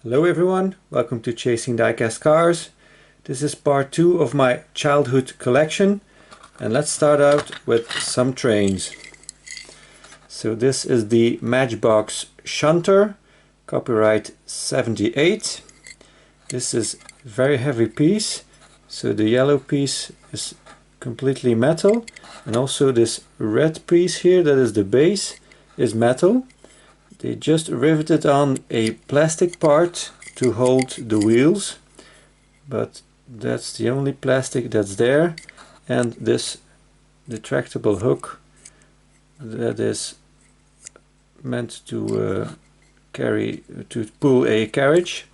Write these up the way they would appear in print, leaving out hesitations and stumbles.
Hello everyone, welcome to Chasing Diecast Cars. This is part 2 of my childhood collection, and let's start out with some trains. So this is the Matchbox Shunter, copyright 78. This is a very heavy piece, so the yellow piece is completely metal, and also this red piece here, that is the base, is metal. They just riveted on a plastic part to hold the wheels, but that's the only plastic that's there, and this retractable hook that is meant to pull a carriage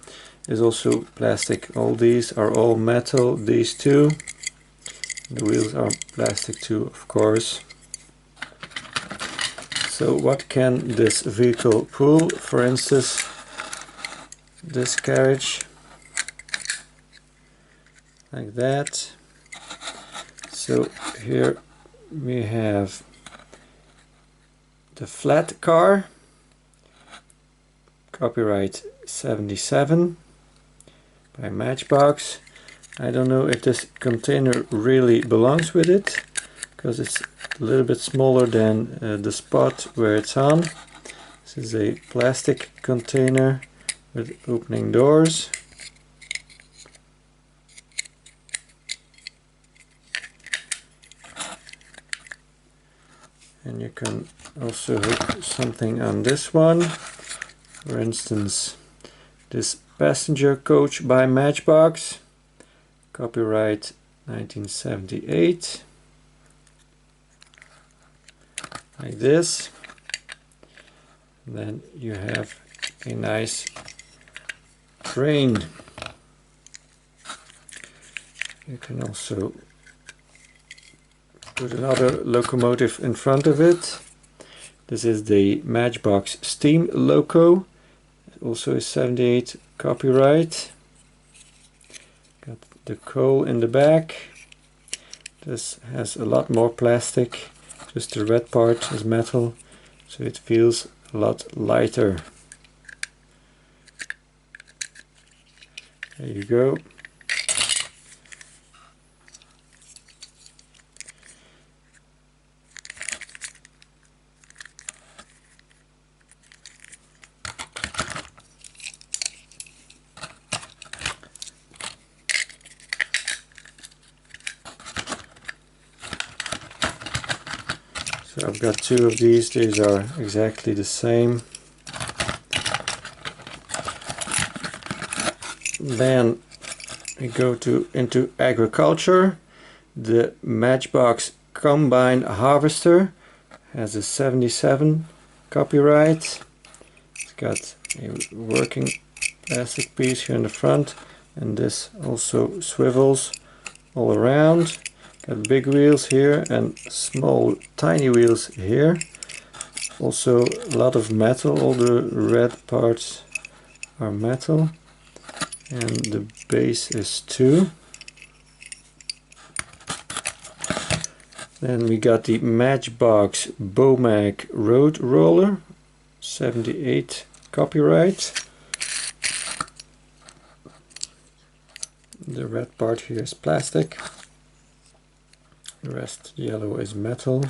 is also plastic. All these are all metal, these two. The wheels are plastic too, of course. So what can this vehicle pull? For instance, this carriage, like that. So here we have the flat car, copyright 77 by Matchbox. I don't know if this container really belongs with it, because it's a little bit smaller than the spot where it's on. This is a plastic container with opening doors. And you can also hook something on this one. For instance, this passenger coach by Matchbox, copyright 1978. Like this. And then you have a nice train. You can also put another locomotive in front of it. This is the Matchbox Steam Loco, also a 78 copyright. Got the coal in the back. This has a lot more plastic. Just the red part is metal, so it feels a lot lighter. There you go. So I've got two of these are exactly the same. Then we go into agriculture. The Matchbox Combine Harvester has a 77 copyright. It's got a working plastic piece here in the front, and this also swivels all around. Got big wheels here and small tiny wheels here. Also a lot of metal, all the red parts are metal, and the base is too. Then we got the Matchbox Bomag Road Roller, 78 copyright. The red part here is plastic. The rest yellow is metal.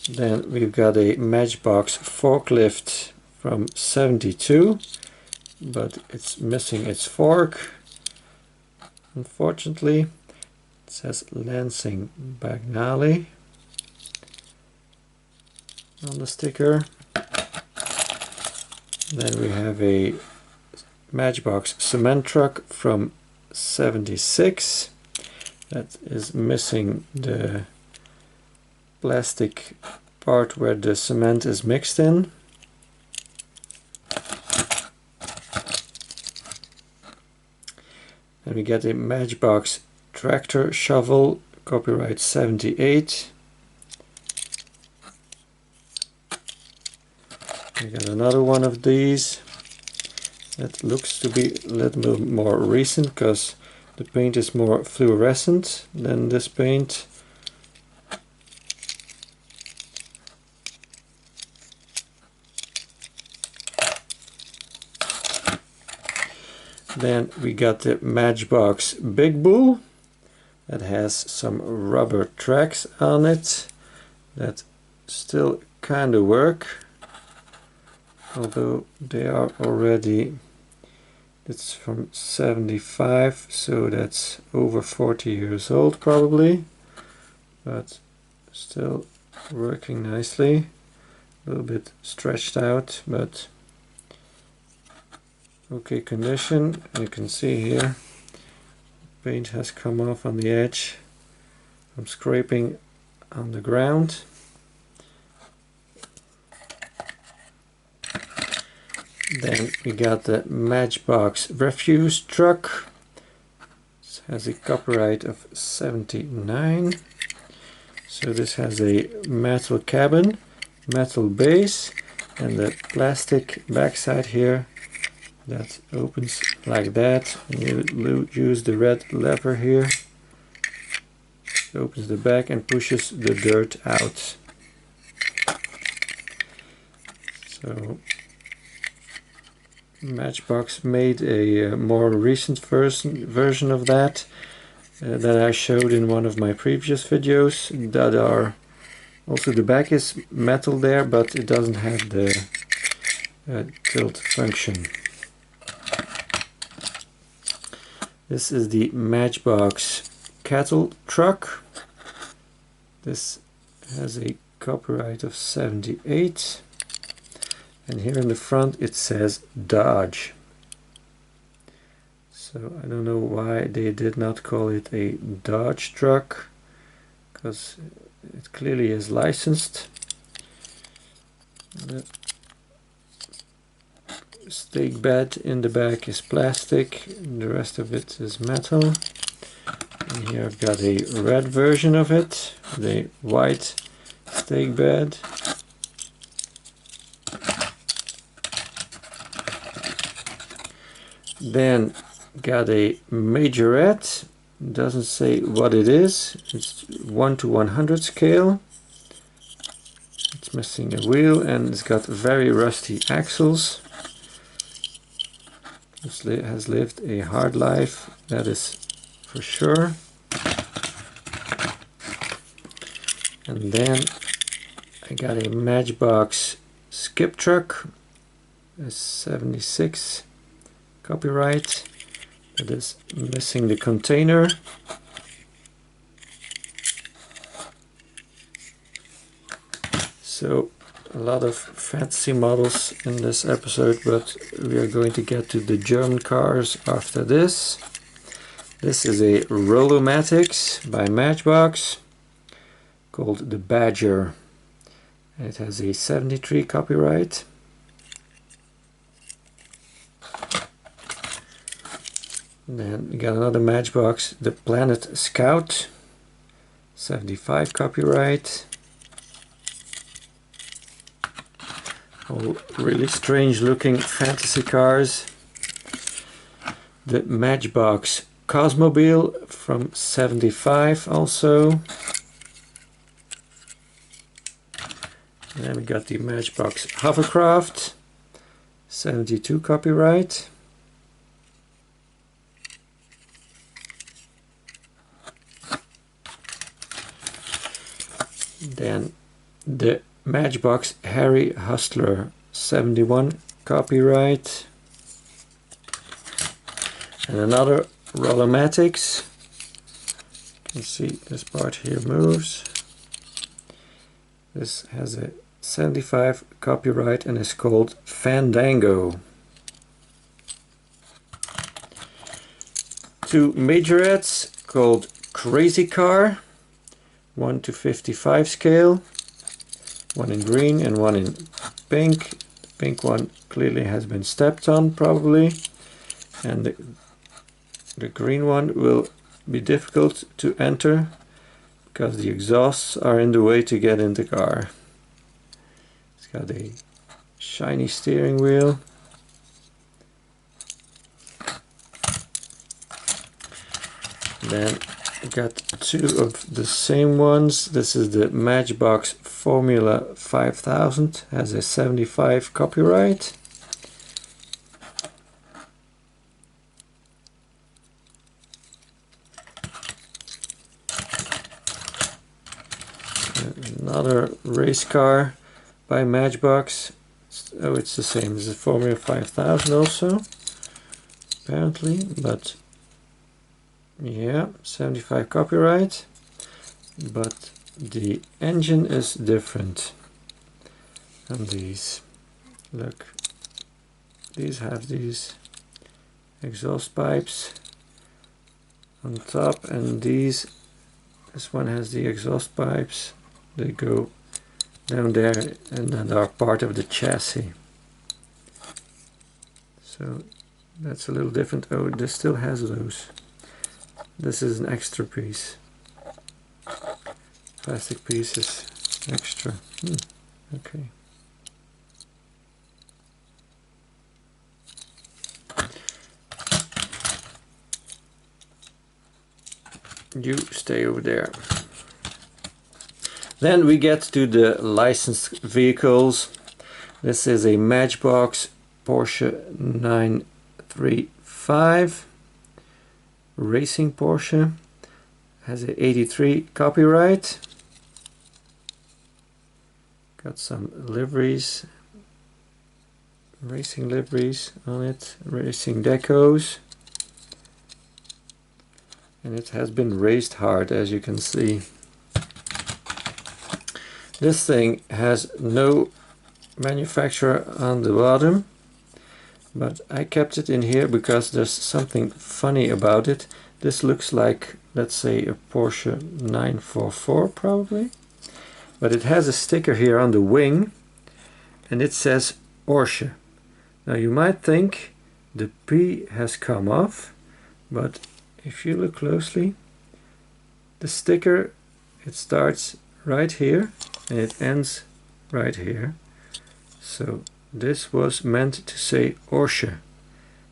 Then we've got a Matchbox forklift from 72, but it's missing its fork. Unfortunately, it says Lansing Bagnali on the sticker. Then we have a Matchbox cement truck from 76. That is missing the plastic part where the cement is mixed in. And we get a Matchbox tractor shovel, copyright 78. We got another one of these that looks to be a little bit more recent, because the paint is more fluorescent than this paint. Then we got the Matchbox Big Bull that has some rubber tracks on it that still kind of work, although they are already, it's from 75, so that's over 40 years old probably, but still working nicely. A little bit stretched out, but okay condition. You can see here paint has come off on the edge from scraping on the ground. Then we got the Matchbox refuse truck. It has a copyright of 79. So this has a metal cabin, metal base, and the plastic backside here that opens like that. And you use the red lever here. It opens the back and pushes the dirt out. So Matchbox made a more recent version of that that I showed in one of my previous videos, that are also, the back is metal there, but it doesn't have the tilt function. This is the Matchbox cattle truck. This has a copyright of 78. And here in the front it says Dodge. So I don't know why they did not call it a Dodge truck, because it clearly is licensed. The stake bed in the back is plastic, the rest of it is metal. And here I've got a red version of it, the white stake bed. Then got a Majorette. Doesn't say what it is. It's 1 to 100 scale. It's missing a wheel and it's got very rusty axles. This has lived a hard life, that is for sure. And then I got a Matchbox skip truck, a 76 copyright. It is missing the container. So a lot of fancy models in this episode, but we are going to get to the German cars after this. This is a Rolomatics by Matchbox called the Badger. It has a 73 copyright. Then we got another Matchbox, the Planet Scout, 75 copyright. All really strange looking fantasy cars. The Matchbox Cosmobile from 75 also. And then we got the Matchbox Hovercraft, 72 copyright. Then the Matchbox Harry Hustler, 71 copyright. And another Rolomatics. You can see this part here moves. This has a 75 copyright and is called Fandango. Two Majorettes called Crazy Car, 1 to 55 scale, one in green and one in pink. The pink one clearly has been stepped on probably, and the green one will be difficult to enter because the exhausts are in the way to get in the car. It's got a shiny steering wheel. Then I got two of the same ones. This is the Matchbox Formula 5000, has a 75 copyright. another race car by Matchbox. Oh, it's the same. This is Formula 5000 also, apparently, but yeah, 75 copyright, but the engine is different than these. Look, these have these exhaust pipes on top, and this one has the exhaust pipes. They go down there and then are part of the chassis. So that's a little different. Oh, this still has those. This is an extra piece. Plastic piece is extra. Okay. You stay over there. Then we get to the licensed vehicles. This is a Matchbox Porsche 935 racing Porsche. Has a 83 copyright. Got some liveries, racing liveries on it, racing decos. And it has been raced hard, as you can see. This thing has no manufacturer on the bottom, but I kept it in here because there's something funny about it. This looks like, let's say, a Porsche 944 probably, but it has a sticker here on the wing and it says Porsche. Now you might think the P has come off, but if you look closely, the sticker, it starts right here and it ends right here. So this was meant to say Porsche.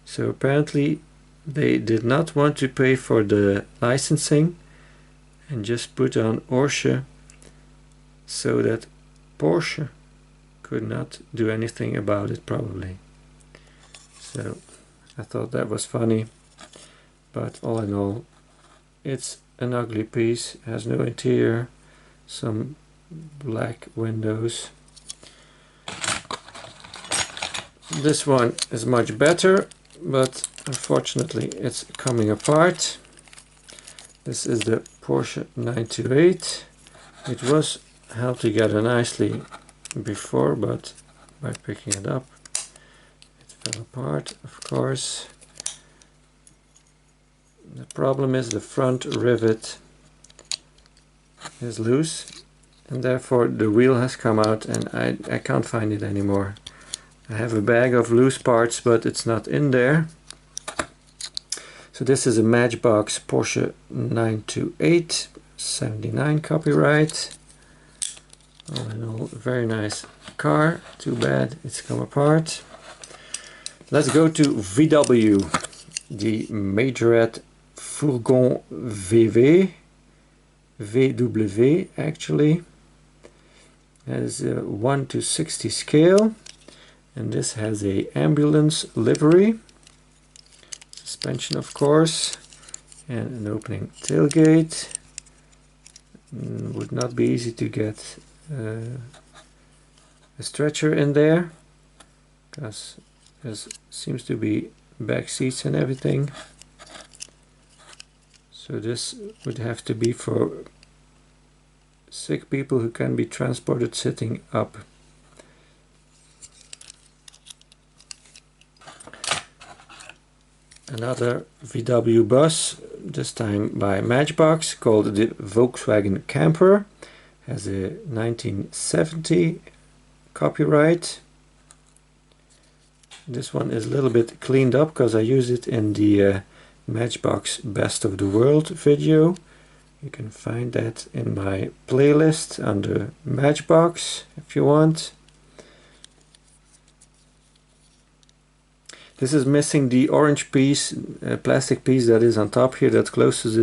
So apparently they did not want to pay for the licensing and just put on Porsche so that Porsche could not do anything about it probably. So I thought that was funny, but all in all it's an ugly piece, has no interior, some black windows. This one is much better, but unfortunately it's coming apart. This is the Porsche 928. It was held together nicely before, but by picking it up it fell apart, of course. The problem is the front rivet is loose and therefore the wheel has come out and I can't find it anymore. I have a bag of loose parts, but it's not in there. So this is a Matchbox Porsche 928, 79 copyright. All in all, a very nice car. Too bad it's come apart. Let's go to VW, the Majorette Fourgon VW actually. That is a 1:60 scale. And this has a ambulance livery, suspension of course, and an opening tailgate. Would not be easy to get a stretcher in there because there seems to be back seats and everything. So this would have to be for sick people who can be transported sitting up. Another VW bus, this time by Matchbox, called the Volkswagen Camper. Has a 1970 copyright. This one is a little bit cleaned up because I use it in the Matchbox Best of the World video. You can find that in my playlist under Matchbox if you want. This is missing the orange piece, plastic piece that is on top here that closes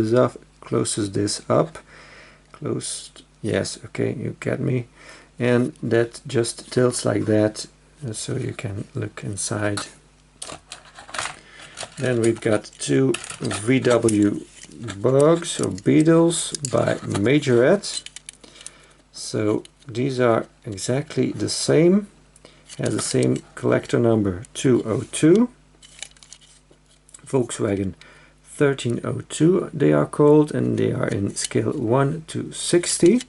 this up. Closed, yes, okay, you get me. And that just tilts like that, so you can look inside. Then we've got two VW Bugs or Beetles by Majorette. So these are exactly the same, has the same collector number 202, Volkswagen 1302 they are called, and they are in scale 1 to 60.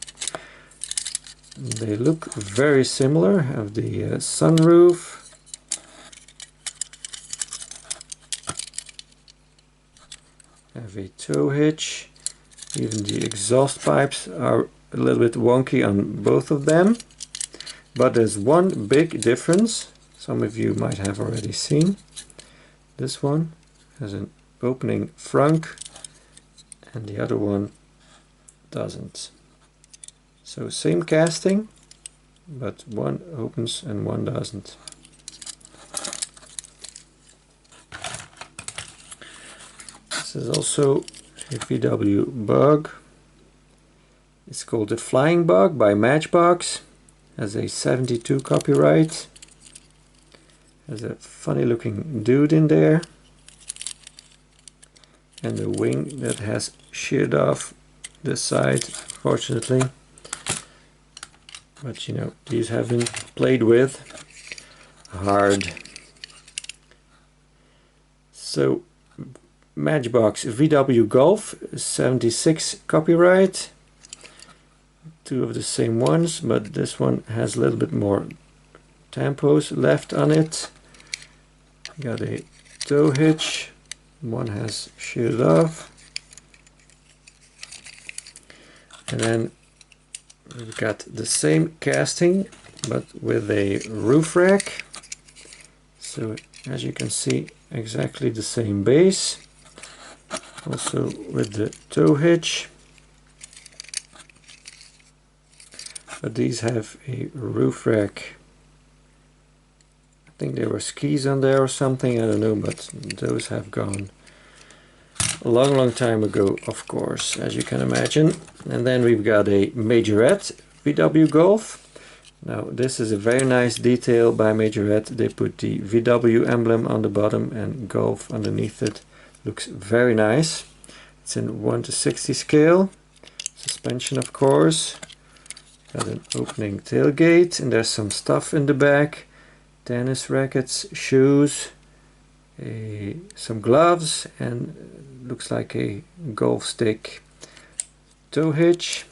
They look very similar, have the sunroof, have a tow hitch, even the exhaust pipes are a little bit wonky on both of them, but there's one big difference, some of you might have already seen. This one has an opening frunk and the other one doesn't. So same casting, but one opens and one doesn't. This is also a VW bug. It's called the Flying Bug by Matchbox. Has a 72 copyright. Has a funny looking dude in there. And a wing that has sheared off this side, fortunately. But you know, these have been played with hard. So Matchbox VW Golf 76 copyright. Two of the same ones, but this one has a little bit more tampos left on it. Got a tow hitch, one has sheared off. And then we've got the same casting but with a roof rack. So as you can see, exactly the same base. Also with the tow hitch. But these have a roof rack. I think there were skis on there or something, I don't know, but those have gone a long time ago, of course, as you can imagine. And then we've got a Majorette VW Golf. Now this is a very nice detail by Majorette. They put the VW emblem on the bottom and Golf underneath it. Looks very nice. It's in 1 to 60 scale. Suspension, of course. Got an opening tailgate, and there's some stuff in the back. Tennis rackets, shoes, some gloves, and looks like a golf stick. Tow hitch.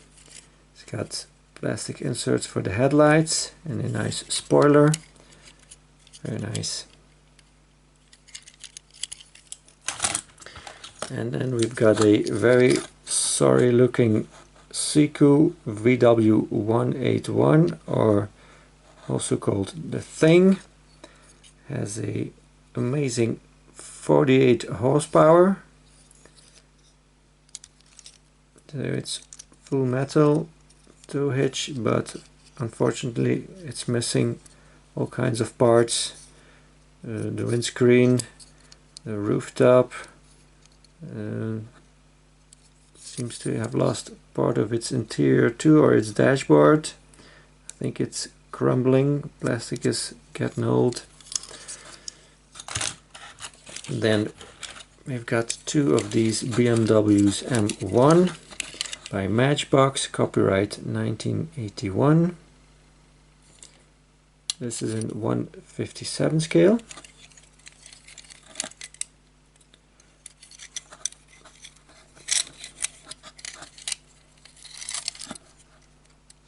It's got plastic inserts for the headlights and a nice spoiler. Very nice. And then we've got a very sorry looking Siku VW 181, or also called the Thing. Has a amazing 48 horsepower. There it's full metal tow hitch, but unfortunately it's missing all kinds of parts. The windscreen, the rooftop, seems to have lost part of its interior too, or its dashboard. I think it's crumbling, plastic is getting old. Then we've got two of these BMWs M1 by Matchbox, copyright 1981. This is in 1/57 scale.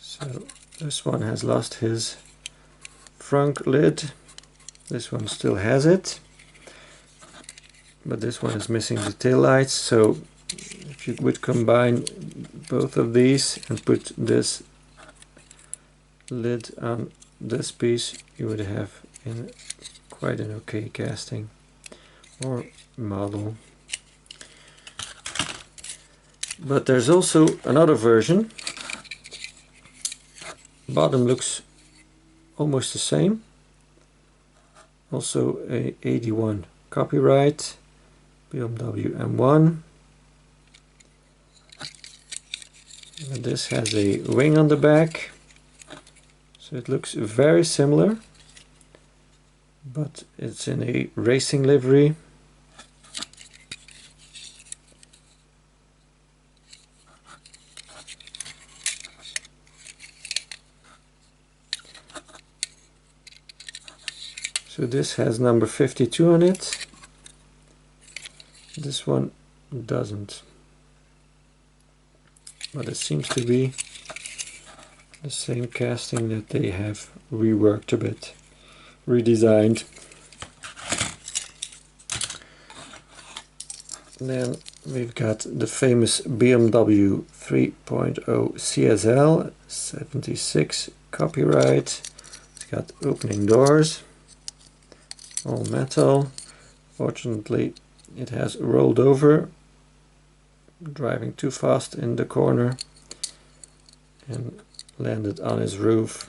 So this one has lost his front lid. This one still has it, but this one is missing the tail lights. So if you would combine both of these and put this lid on this piece, you would have in quite an okay casting or model. But there's also another version. Bottom looks almost the same. Also a 81 copyright, BMW M1. And this has a wing on the back, so it looks very similar, but it's in a racing livery. So this has number 52 on it. This one doesn't. But it seems to be the same casting that they have reworked a bit, redesigned. Then we've got the famous BMW 3.0 CSL 76 copyright. It's got opening doors, all metal. Fortunately it has rolled over, driving too fast in the corner, and landed on his roof.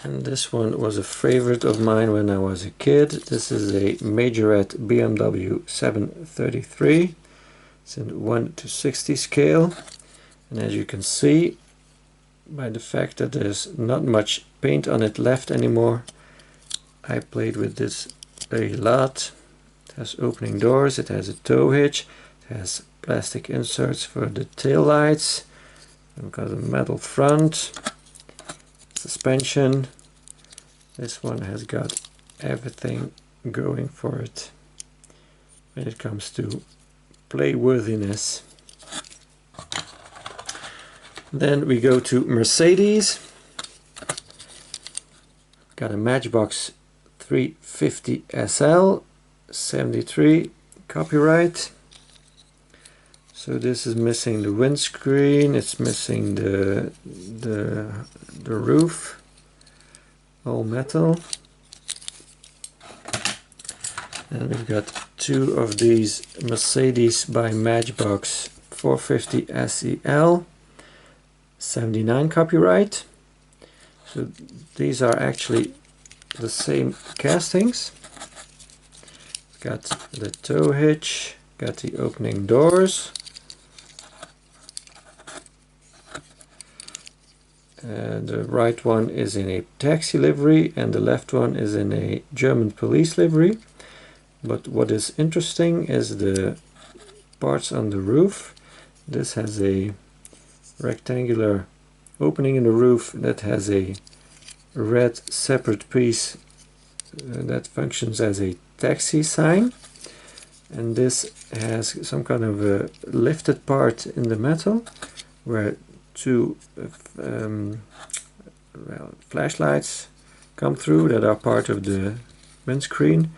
And this one was a favorite of mine when I was a kid. This is a Majorette BMW 733. It's in 1:60 scale. And as you can see, by the fact that there's not much paint on it left anymore, I played with this a lot. It has opening doors, it has a tow hitch, it has plastic inserts for the tail lights. We've got a metal front, suspension. This one has got everything going for it when it comes to playworthiness. Then we go to Mercedes. Got a Matchbox 350 SL 73 copyright. So this is missing the windscreen, it's missing the roof, all metal. And we've got two of these Mercedes by Matchbox 450 SEL 79 copyright. So these are actually the same castings. Got the tow hitch, got the opening doors. The right one is in a taxi livery and the left one is in a German police livery. But what is interesting is the parts on the roof. This has a rectangular opening in the roof that has a red separate piece that functions as a taxi sign, and this has some kind of a lifted part in the metal where two flashlights come through that are part of the windscreen,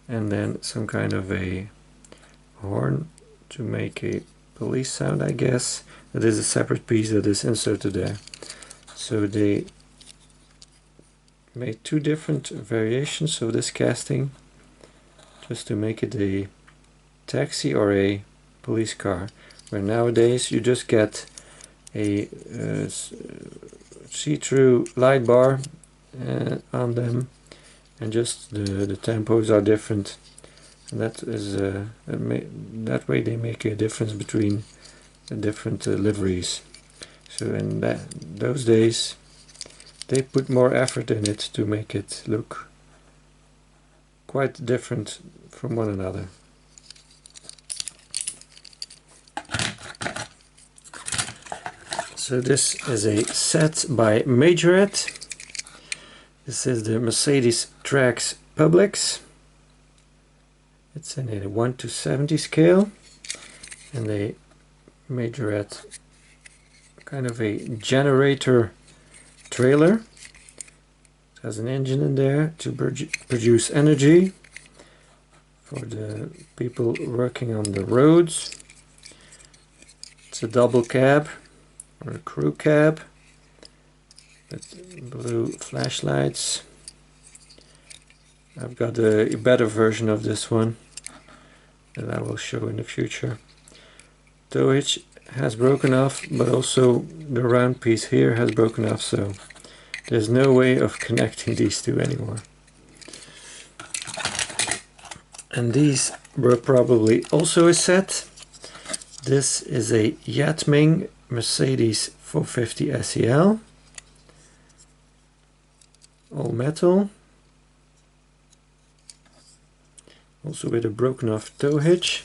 and then some kind of a horn to make a police sound, I guess. That is a separate piece that is inserted there. So they made two different variations of this casting just to make it a taxi or a police car, where nowadays you just get a see-through light bar on them, and just the tempos are different, and that is that way they make a difference between the different liveries. So in those days they put more effort in it to make it look quite different from one another. So this is a set by Majorette. This is the Mercedes Trax Publix. It's in a 1:70 scale, and a Majorette kind of a generator trailer. It has an engine in there to produce energy for the people working on the roads. It's a double cab or a crew cab with blue flashlights. I've got a better version of this one that I will show in the future. Tow hitch has broken off, but also the round piece here has broken off, so there's no way of connecting these two anymore. And these were probably also a set. This is a Yatming Mercedes 450 SEL, all metal, also with a broken off tow hitch,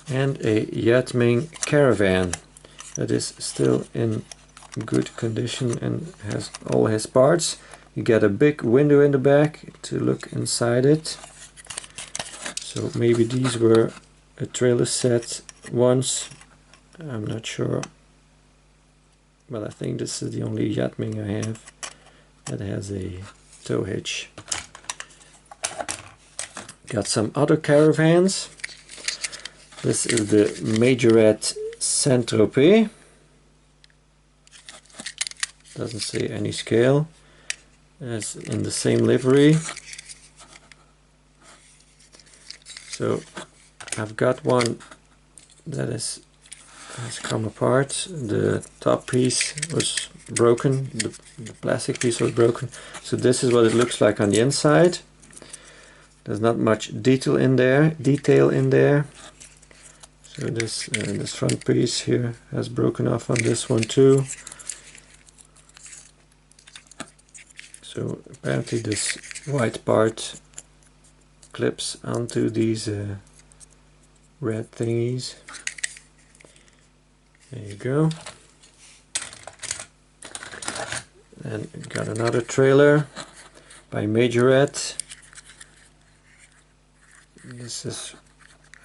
and a Yatming Caravan that is still in good condition and has all his parts. You get a big window in the back to look inside it. So maybe these were a trailer set once, I'm not sure. But I think this is the only Yatming I have that has a tow hitch. Got some other caravans. This is the Majorette Saint-Tropez. Doesn't say any scale. As in the same livery. So I've got one that has come apart. The top piece was broken, the plastic piece was broken. So this is what it looks like on the inside. There's not much detail in there. So this front piece here has broken off on this one too. So apparently this white part clips onto these red thingies. There you go. And got another trailer by Majorette. This is,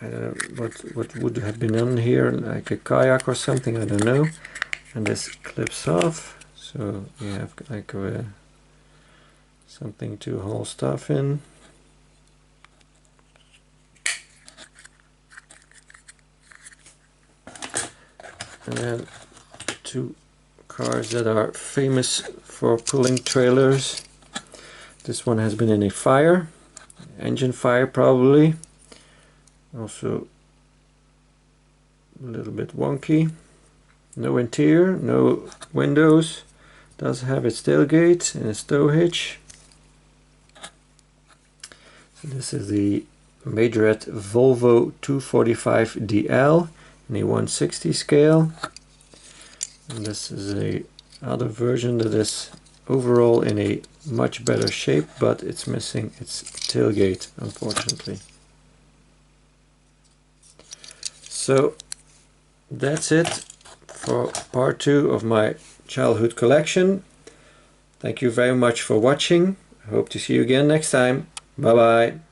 I don't know what would have been on here, like a kayak or something, I don't know. And this clips off, so you have like something to haul stuff in. And then two cars that are famous for pulling trailers. This one has been in a fire, engine fire probably. Also a little bit wonky. No interior, no windows. Does have its tailgate and its tow hitch. So this is the Majorette Volvo 245 DL in a 160 scale. And this is a other version that is overall in a much better shape, but it's missing its tailgate, unfortunately. So that's it for part 2 of my childhood collection. Thank you very much for watching. I hope to see you again next time. Bye bye.